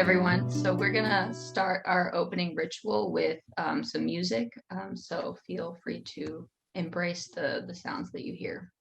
everyone. So we're gonna start our opening ritual with some music. So feel free to embrace the sounds that you hear.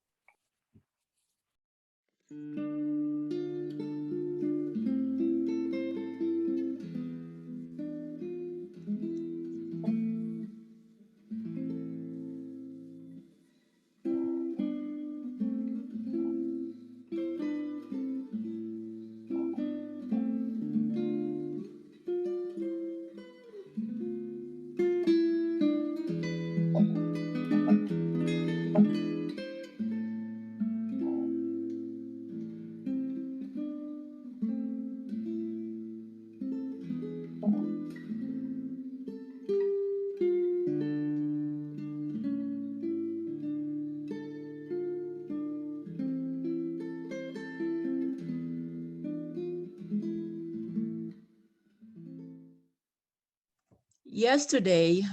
Yesterday,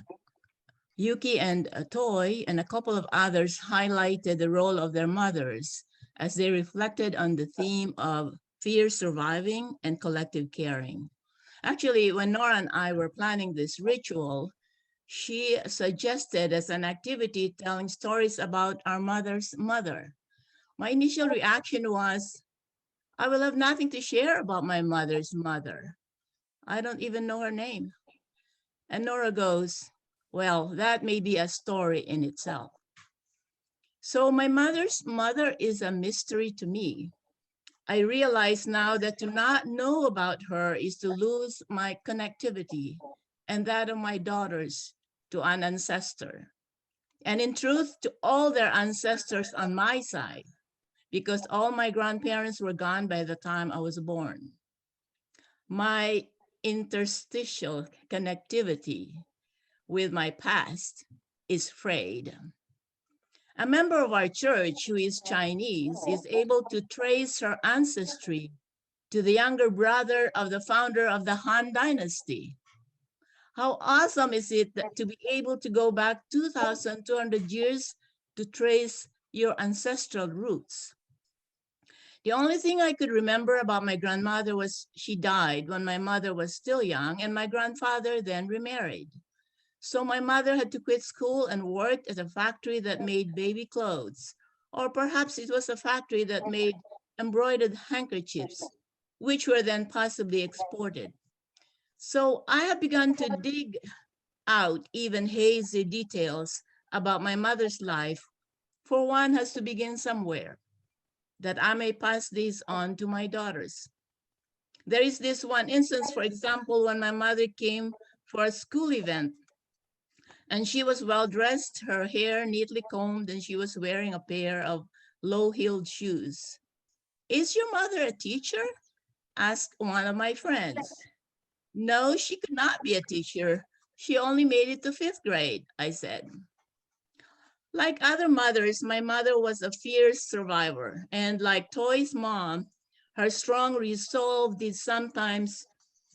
Yuki and Toy and a couple of others highlighted the role of their mothers as they reflected on the theme of fear surviving and collective caring. Actually, when Nora and I were planning this ritual, she suggested as an activity telling stories about our mother's mother. My initial reaction was, I will have nothing to share about my mother's mother. I don't even know her name. And Nora goes, well, that may be a story in itself. So my mother's mother is a mystery to me. I realize now that to not know about her is to lose my connectivity and that of my daughters to an ancestor. And in truth, to all their ancestors on my side, because all my grandparents were gone by the time I was born. My interstitial connectivity with my past is frayed. A member of our church who is Chinese is able to trace her ancestry to the younger brother of the founder of the Han Dynasty. How awesome is it to be able to go back 2,200 years to trace your ancestral roots? The only thing I could remember about my grandmother was she died when my mother was still young and my grandfather then remarried. So my mother had to quit school and worked at a factory that made baby clothes. Or perhaps it was a factory that made embroidered handkerchiefs, which were then possibly exported. So I have begun to dig out even hazy details about my mother's life, for one has to begin somewhere, that I may pass these on to my daughters. There is this one instance, for example, when my mother came for a school event and she was well dressed, her hair neatly combed, and she was wearing a pair of low-heeled shoes. Is your mother a teacher? Asked one of my friends. No, she could not be a teacher. She only made it to 5th grade, I said. Like other mothers, my mother was a fierce survivor, and like Toy's mom, her strong resolve did sometimes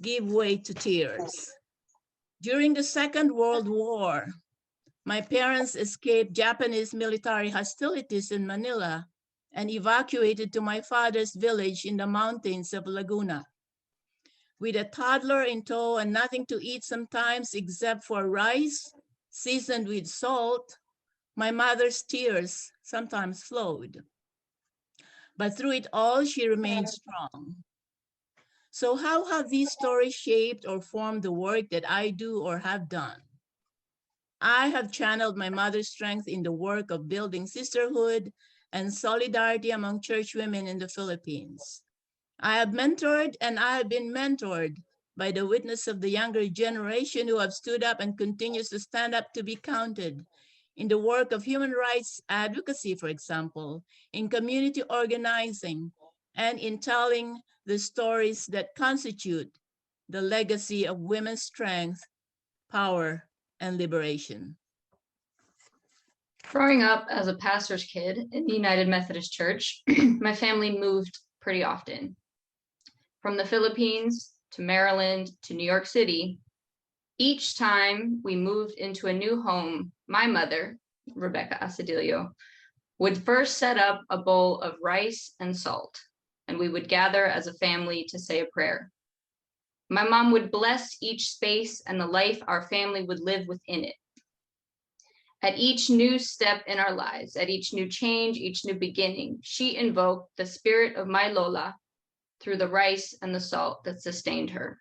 give way to tears. During the Second World War, my parents escaped Japanese military hostilities in Manila and evacuated to my father's village in the mountains of Laguna. With a toddler in tow and nothing to eat sometimes except for rice seasoned with salt, my mother's tears sometimes flowed. But through it all, she remained strong. So how have these stories shaped or formed the work that I do or have done? I have channeled my mother's strength in the work of building sisterhood and solidarity among church women in the Philippines. I have mentored and I have been mentored by the witness of the younger generation who have stood up and continues to stand up to be counted in the work of human rights advocacy, for example, in community organizing, and in telling the stories that constitute the legacy of women's strength, power, and liberation. Growing up as a pastor's kid in the United Methodist Church, my family moved pretty often. From the Philippines to Maryland to New York City, each time we moved into a new home, my mother, Rebecca Asedillo, would first set up a bowl of rice and salt, and we would gather as a family to say a prayer. My mom would bless each space and the life our family would live within it. At each new step in our lives, at each new change, each new beginning, she invoked the spirit of my Lola through the rice and the salt that sustained her.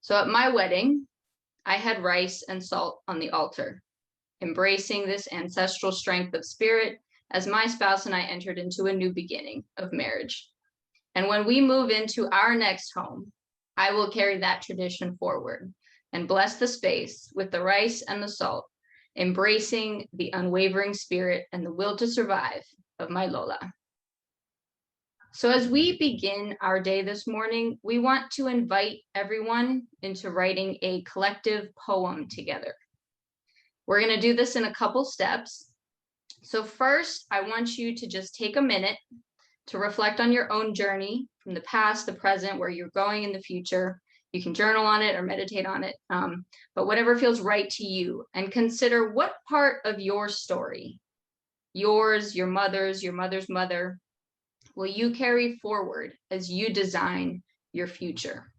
So at my wedding, I had rice and salt on the altar, embracing this ancestral strength of spirit as my spouse and I entered into a new beginning of marriage. And when we move into our next home, I will carry that tradition forward and bless the space with the rice and the salt, embracing the unwavering spirit and the will to survive of my Lola. So as we begin our day this morning, we want to invite everyone into writing a collective poem together. We're going to do this in a couple steps. So first, I want you to just take a minute to reflect on your own journey from the past, the present, where you're going in the future. You can journal on it or meditate on it, but whatever feels right to you, and consider what part of your story, yours, your mother's mother, will you carry forward as you design your future?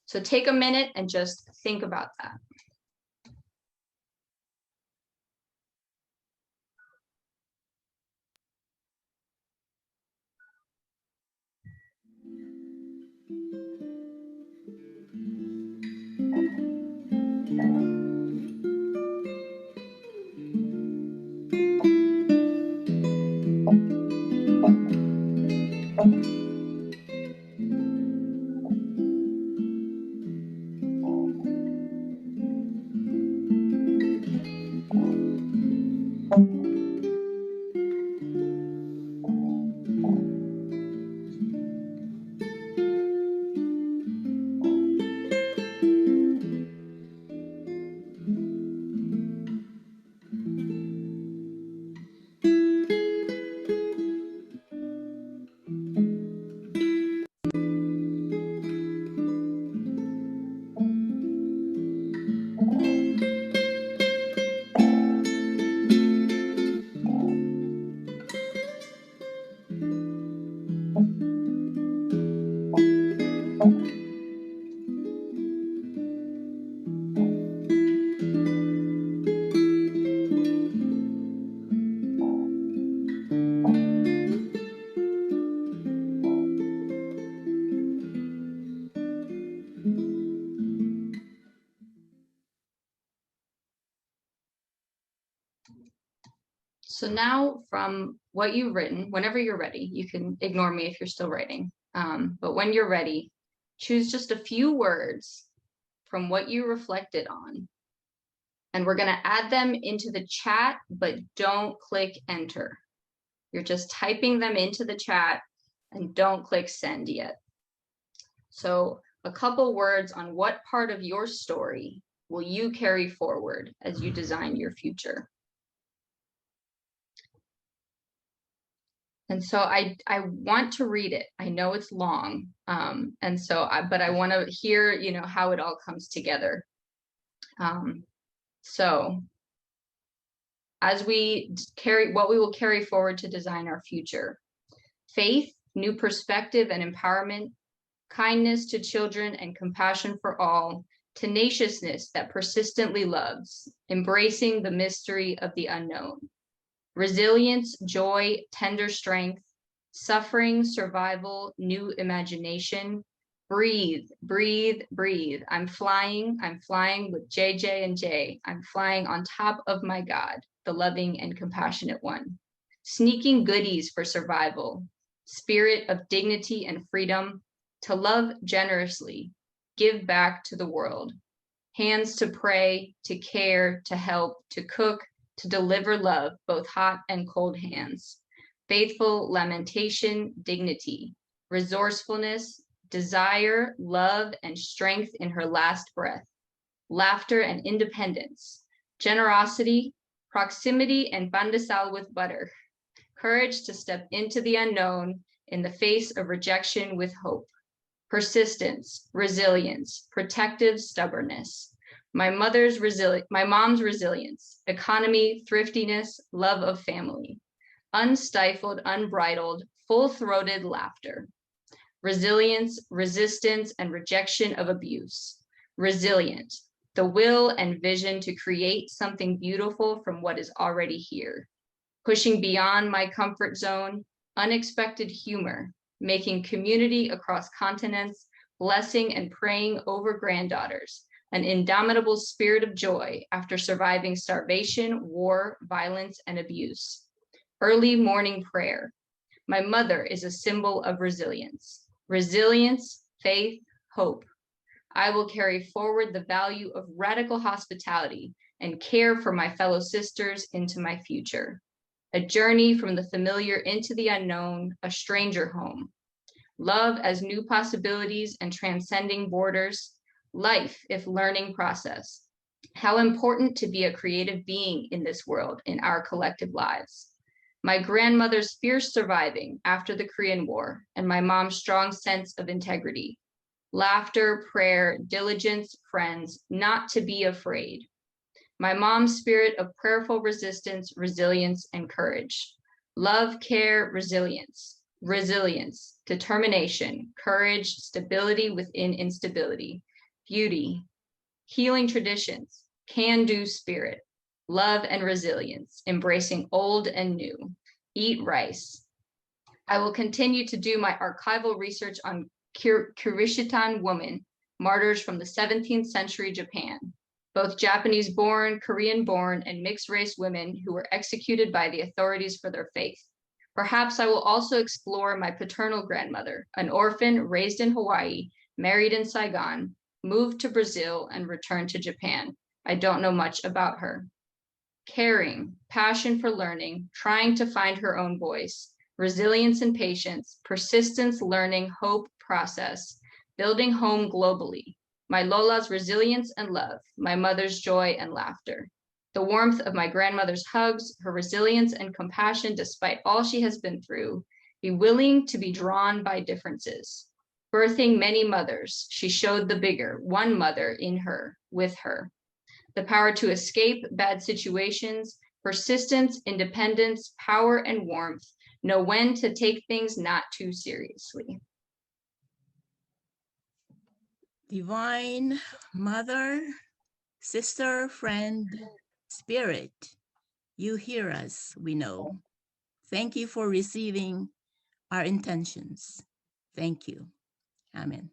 So take a minute and just think about that. So now from what you've written, whenever you're ready, you can ignore me if you're still writing, but when you're ready, choose just a few words from what you reflected on, and we're going to add them into the chat, but don't click enter. You're just typing them into the chat and don't click send yet. So a couple words on what part of your story will you carry forward as you design your future. And so I want to read it. I know it's long, but I want to hear, how it all comes together. So as we what we will carry forward to design our future: faith, new perspective and empowerment, kindness to children and compassion for all, tenaciousness that persistently loves, embracing the mystery of the unknown. Resilience, joy, tender strength, suffering, survival, new imagination. Breathe, breathe, breathe. I'm flying with JJ and J. I'm flying on top of my God, the loving and compassionate one. Sneaking goodies for survival, spirit of dignity and freedom, to love generously, give back to the world. Hands to pray, to care, to help, to cook, to deliver love, both hot and cold hands. Faithful lamentation, dignity, resourcefulness, desire, love, and strength in her last breath. Laughter and independence, generosity, proximity, and pan de sal with butter. Courage to step into the unknown in the face of rejection with hope. Persistence, resilience, protective stubbornness. My mom's resilience, economy, thriftiness, love of family, unstifled, unbridled, full-throated laughter. resilience, resistance, and rejection of abuse. Resilient, the will and vision to create something beautiful from what is already here. Pushing beyond my comfort zone, unexpected humor, making community across continents, blessing and praying over granddaughters, an indomitable spirit of joy after surviving starvation, war, violence, and abuse. Early morning prayer. My mother is a symbol of resilience. Resilience, faith, hope. I will carry forward the value of radical hospitality and care for my fellow sisters into my future. A journey from the familiar into the unknown, a stranger home. Love as new possibilities and transcending borders. Life if learning process. How important to be a creative being in this world, in our collective lives. My grandmother's fierce surviving after the Korean War, and my mom's strong sense of integrity. Laughter, prayer, diligence, friends, not to be afraid. My mom's spirit of prayerful resistance, resilience, and courage. Love, care, resilience, determination, courage, stability within instability, beauty, healing traditions, can-do spirit, love and resilience, embracing old and new, eat rice. I will continue to do my archival research on Kirishitan women, martyrs from the 17th century Japan, both Japanese-born, Korean-born, and mixed-race women who were executed by the authorities for their faith. Perhaps I will also explore my paternal grandmother, an orphan raised in Hawaii, married in Saigon, moved to Brazil, and returned to Japan. I don't know much about her. Caring, passion for learning, trying to find her own voice, resilience and patience, persistence, learning, hope, process, building home globally. My Lola's resilience and love, my mother's joy and laughter. The warmth of my grandmother's hugs, her resilience and compassion despite all she has been through. Be willing to be drawn by differences. Birthing many mothers, she showed the bigger, one mother in her, with her. The power to escape bad situations, persistence, independence, power, and warmth. Know when to take things not too seriously. Divine Mother, Sister, Friend, Spirit, you hear us, we know. Thank you for receiving our intentions. Thank you. Amen.